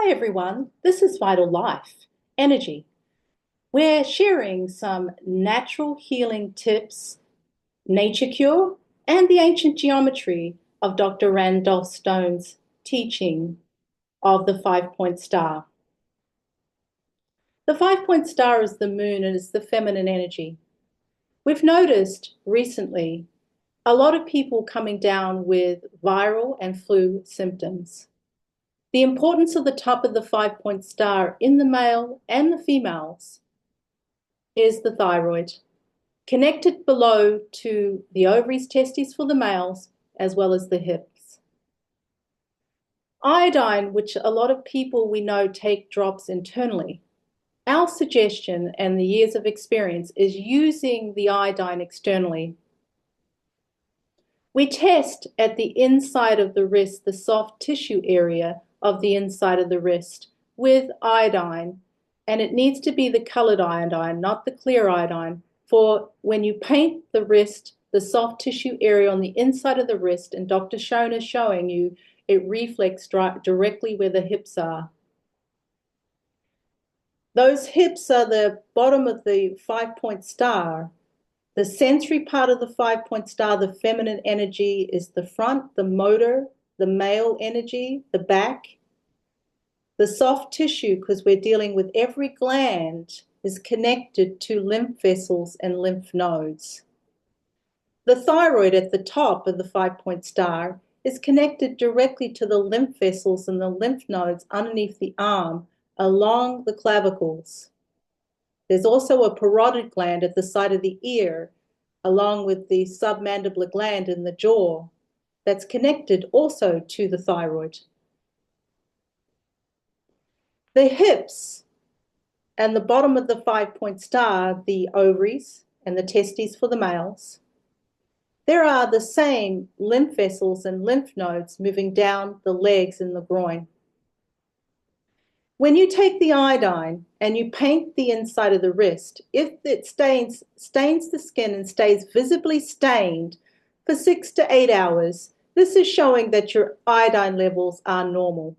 Hi everyone, this is Vital Life, Energy. We're sharing some natural healing tips, nature cure, and the ancient geometry of Dr. Randolph Stone's teaching of the 5-point star. The 5-point star is the moon and is the feminine energy. We've noticed recently a lot of people coming down with viral and flu symptoms. The importance of the top of the 5-point star in the male and the females is the thyroid, connected below to the ovaries, testes for the males, as well as the hips. Iodine, which a lot of people we know take drops internally. Our suggestion and the years of experience is using the iodine externally. We test at the inside of the wrist, the soft tissue area of the inside of the wrist with iodine, and it needs to be the colored iodine, not the clear iodine, for when you paint the wrist, the soft tissue area on the inside of the wrist, and Dr. Shona is showing you, it reflects directly where the hips are. Those hips are the bottom of the 5-point star. The sensory part of the 5-point star, the feminine energy, is the front, the motor, the male energy, the back. The soft tissue, because we're dealing with every gland, is connected to lymph vessels and lymph nodes. The thyroid at the top of the 5-point star is connected directly to the lymph vessels and the lymph nodes underneath the arm, along the clavicles. There's also a parotid gland at the side of the ear, along with the submandibular gland in the jaw, that's connected also to the thyroid. The hips and the bottom of the 5-point star, the ovaries and the testes for the males, there are the same lymph vessels and lymph nodes moving down the legs and the groin. When you take the iodine and you paint the inside of the wrist, if it stains the skin and stays visibly stained for 6 to 8 hours, this is showing that your iodine levels are normal.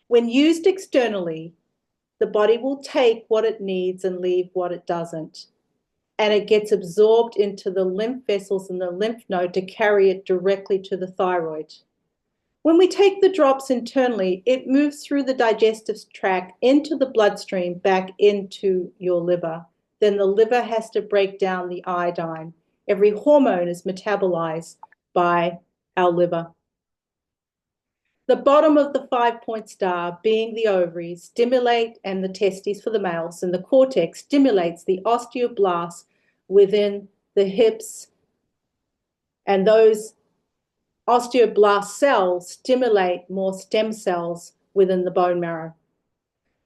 When used externally, the body will take what it needs and leave what it doesn't. And it gets absorbed into the lymph vessels and the lymph node to carry it directly to the thyroid. When we take the drops internally, it moves through the digestive tract into the bloodstream back into your liver. Then the liver has to break down the iodine. Every hormone is metabolized by our liver. The bottom of the 5-point star, being the ovaries, stimulate, and the testes for the males, and the cortex stimulates the osteoblasts within the hips, and those osteoblast cells stimulate more stem cells within the bone marrow.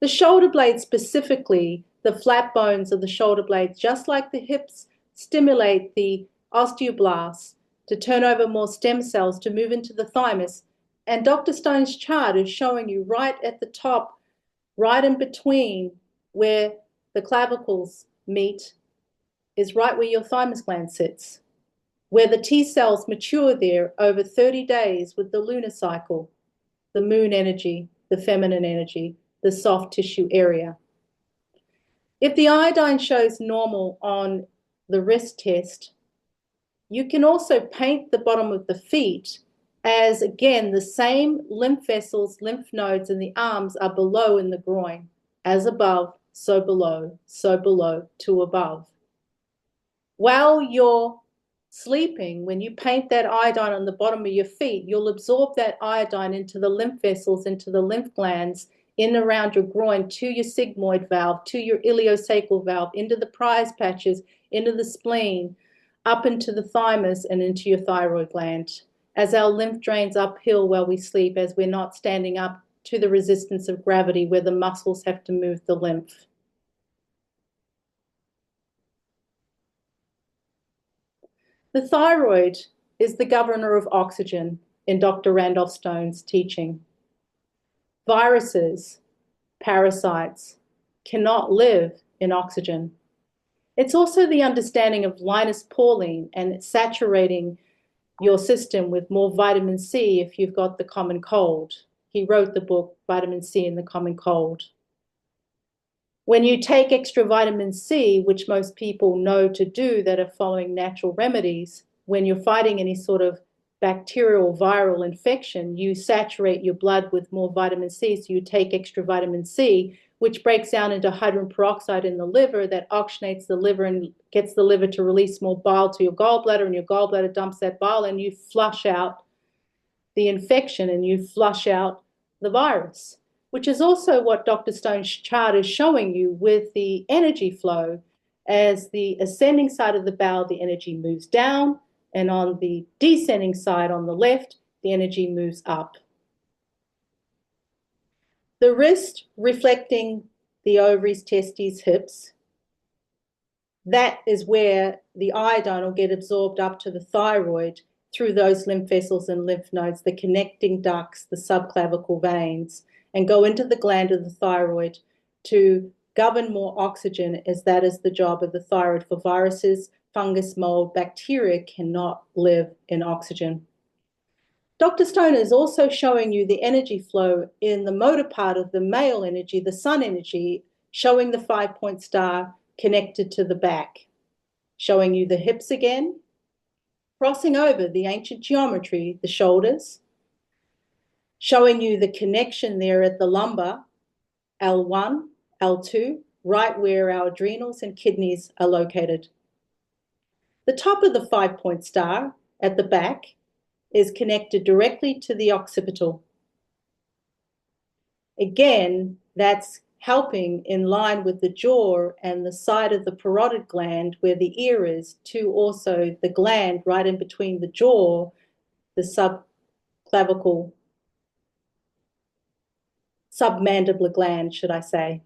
The shoulder blades specifically, the flat bones of the shoulder blades, just like the hips, stimulate the osteoblasts to turn over more stem cells to move into the thymus. And Dr. Stone's chart is showing you right at the top, right in between where the clavicles meet, is right where your thymus gland sits, where the T cells mature there over 30 days with the lunar cycle, the moon energy, the feminine energy, the soft tissue area. If the iodine shows normal on the wrist test, you can also paint the bottom of the feet as, again, the same lymph vessels, lymph nodes in the arms are below in the groin. As above, so below to above. While you're sleeping, when you paint that iodine on the bottom of your feet, you'll absorb that iodine into the lymph vessels, into the lymph glands, in around your groin, to your sigmoid valve, to your iliosacral valve, into the prize patches, into the spleen, up into the thymus and into your thyroid gland. As our lymph drains uphill while we sleep, as we're not standing up to the resistance of gravity where the muscles have to move the lymph. The thyroid is the governor of oxygen in Dr. Randolph Stone's teaching. Viruses, parasites cannot live in oxygen. It's also the understanding of Linus Pauling and saturating your system with more vitamin C if you've got the common cold. He wrote the book, Vitamin C in the Common Cold. When you take extra vitamin C, which most people know to do that are following natural remedies, when you're fighting any sort of bacterial viral infection, you saturate your blood with more vitamin C. So you take extra vitamin C, which breaks down into hydrogen peroxide in the liver that oxygenates the liver and gets the liver to release more bile to your gallbladder, and your gallbladder dumps that bile and you flush out the infection and you flush out the virus, which is also what Dr. Stone's chart is showing you with the energy flow. As the ascending side of the bowel, the energy moves down, and on the descending side on the left, the energy moves up. The wrist reflecting the ovaries, testes, hips, that is where the iodine will get absorbed up to the thyroid through those lymph vessels and lymph nodes, the connecting ducts, the subclavicle veins, and go into the gland of the thyroid to govern more oxygen, as that is the job of the thyroid. For viruses, fungus, mold, bacteria cannot live in oxygen. Dr. Stone is also showing you the energy flow in the motor part of the male energy, the sun energy, showing the 5-point star connected to the back, showing you the hips again, crossing over the ancient geometry, the shoulders, showing you the connection there at the lumbar, L1, L2, right where our adrenals and kidneys are located. The top of the 5-point star at the back is connected directly to the occipital. Again, that's helping in line with the jaw and the side of the parotid gland where the ear is, to also the gland right in between the jaw, the subclavicle, submandibular gland, should I say.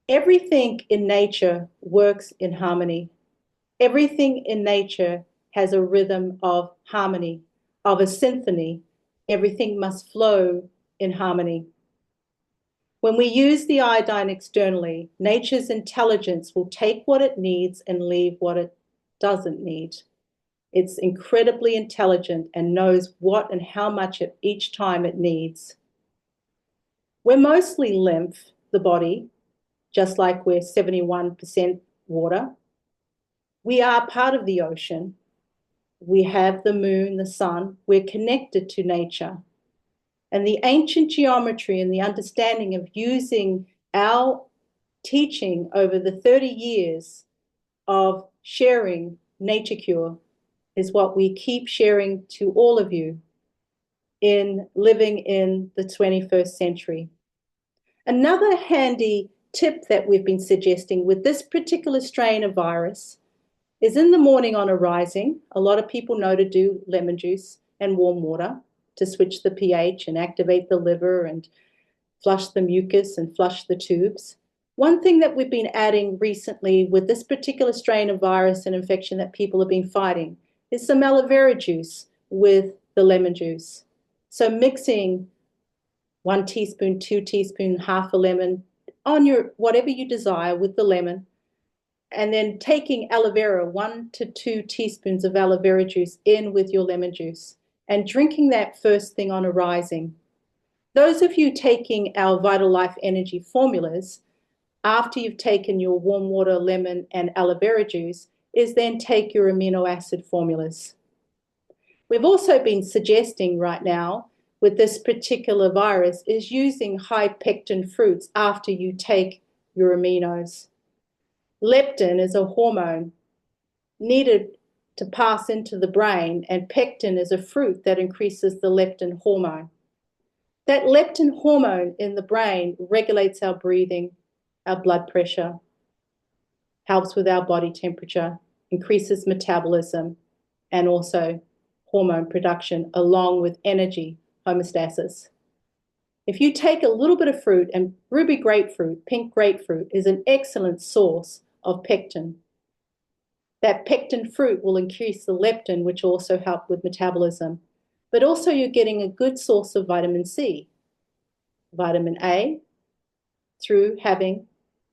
Everything in nature works in harmony. Everything in nature has a rhythm of harmony, of a symphony. Everything must flow in harmony. When we use the iodine externally, nature's intelligence will take what it needs and leave what it doesn't need. It's incredibly intelligent and knows what and how much at each time it needs. We're mostly lymph, the body, just like we're 71% water. We are part of the ocean. We have the moon, the sun. We're connected to nature. And the ancient geometry and the understanding of using our teaching over the 30 years of sharing Nature Cure is what we keep sharing to all of you in living in the 21st century. Another handy tip that we've been suggesting with this particular strain of virus is in the morning on arising, a lot of people know to do lemon juice and warm water to switch the pH and activate the liver and flush the mucus and flush the tubes. One thing that we've been adding recently with this particular strain of virus and infection that people have been fighting is some aloe vera juice with the lemon juice. So mixing 1 teaspoon, 2 teaspoons, half a lemon on your whatever you desire with the lemon, and then taking aloe vera, 1 to 2 teaspoons of aloe vera juice in with your lemon juice and drinking that first thing on arising. Those of you taking our Vital Life Energy formulas, after you've taken your warm water, lemon, and aloe vera juice, is then take your amino acid formulas. We've also been suggesting right now with this particular virus is using high pectin fruits after you take your aminos. Leptin is a hormone needed to pass into the brain, and pectin is a fruit that increases the leptin hormone. That leptin hormone in the brain regulates our breathing, our blood pressure, helps with our body temperature, increases metabolism, and also hormone production, along with energy homeostasis. If you take a little bit of fruit, and ruby grapefruit, pink grapefruit, is an excellent source of pectin. That pectin fruit will increase the leptin, which also help with metabolism. But also you're getting a good source of vitamin C, vitamin A, through having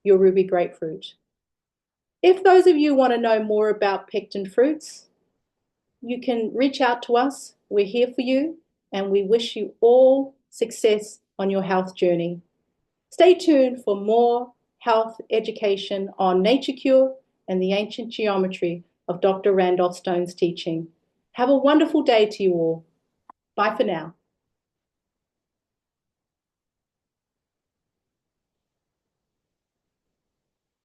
your ruby grapefruit. If those of you want to know more about pectin fruits, you can reach out to us. We're here for you. and we wish you all success on your health journey. Stay tuned for more health education on Nature Cure and the ancient geometry of Dr. Randolph Stone's teaching. Have a wonderful day to you all. Bye for now.